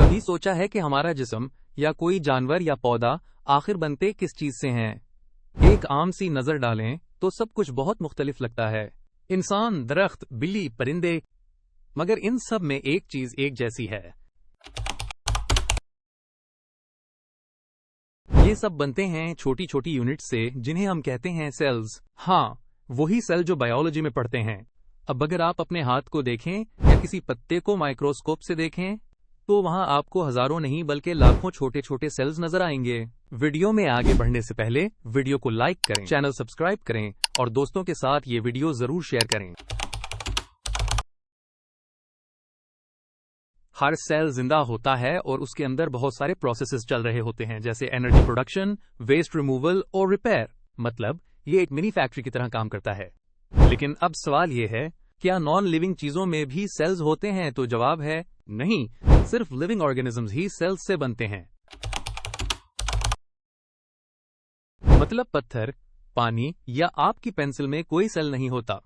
कभी सोचा है कि हमारा जिस्म या कोई जानवर या पौधा आखिर बनते किस चीज से हैं? एक आम सी नजर डालें तो सब कुछ बहुत मुख्तलिफ लगता है। इंसान, दरख्त, बिल्ली, परिंदे, मगर इन सब में एक चीज एक जैसी है। ये सब बनते हैं छोटी छोटी यूनिट से जिन्हें हम कहते हैं सेल्स। हाँ, वही सेल जो बायोलॉजी में पढ़ते हैं। अब अगर आप अपने हाथ को देखें या किसी पत्ते को माइक्रोस्कोप से देखें तो वहां आपको हजारों नहीं बल्कि लाखों छोटे छोटे सेल्स नजर आएंगे। वीडियो में आगे बढ़ने से पहले वीडियो को लाइक करें, चैनल सब्सक्राइब करें और दोस्तों के साथ ये वीडियो जरूर शेयर करें। हर सेल जिंदा होता है और उसके अंदर बहुत सारे प्रोसेसेस चल रहे होते हैं, जैसे एनर्जी प्रोडक्शन, वेस्ट रिमूवल और रिपेयर। मतलब ये एक मिनी फैक्ट्री की तरह काम करता है। लेकिन अब सवाल ये है, क्या नॉन लिविंग चीजों में भी सेल्स होते हैं? तो जवाब है नहीं, सिर्फ लिविंग ऑर्गेनिजम्स ही सेल्स से बनते हैं। मतलब पत्थर, पानी या आपकी पेंसिल में कोई सेल नहीं होता।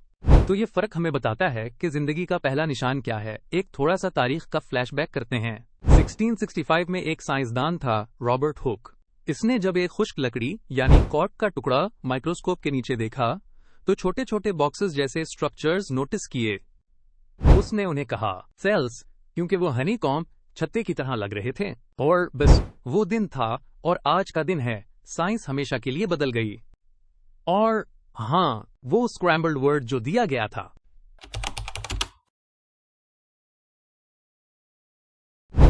तो ये फर्क हमें बताता है कि जिंदगी का पहला निशान क्या है। एक थोड़ा सा तारीख का फ्लैशबैक करते हैं। 1665 में एक साइंसदान था, रॉबर्ट हुक। इसने जब एक खुश्क लकड़ी यानी कॉर्क का टुकड़ा माइक्रोस्कोप के नीचे देखा तो छोटे छोटे बॉक्सेस जैसे स्ट्रक्चर्स नोटिस किए। उसने उन्हें कहा सेल्स, क्योंकि वो हनी कॉम्ब छत्ते की तरह लग रहे थे। और बस वो दिन था और आज का दिन है। साइंस हमेशा के लिए बदल गई। और हाँ, वो स्क्रैम्बल्ड वर्ड जो दिया गया था।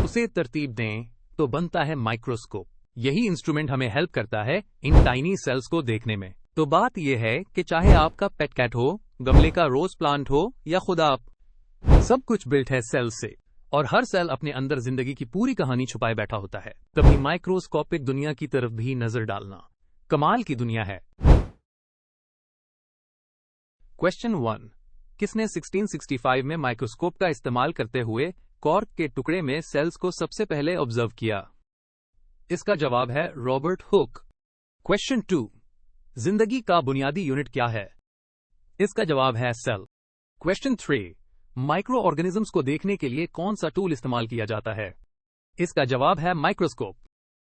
उसे तरतीब दें तो बनता है माइक्रोस्कोप। यही इंस्ट्रूमेंट हमें हेल्प करता है इन टाइनी सेल्स को देखने में। तो बात यह है कि चाहे आपका पेट कैट हो, गमले का रोज प्लांट हो या खुद आप, सब कुछ बिल्ट है सेल से। और हर सेल अपने अंदर जिंदगी की पूरी कहानी छुपाए बैठा होता है। कभी माइक्रोस्कोपिक दुनिया की तरफ भी नजर डालना। कमाल की दुनिया है। क्वेश्चन 1, किसने 1665 में माइक्रोस्कोप का इस्तेमाल करते हुए कॉर्क के टुकड़े में सेल्स को सबसे पहले ऑब्जर्व किया? इसका जवाब है रॉबर्ट हुक। क्वेश्चन 2, जिंदगी का बुनियादी यूनिट क्या है? इसका जवाब है सेल। क्वेश्चन 3, माइक्रो ऑर्गेनिजम्स को देखने के लिए कौन सा टूल इस्तेमाल किया जाता है? इसका जवाब है माइक्रोस्कोप।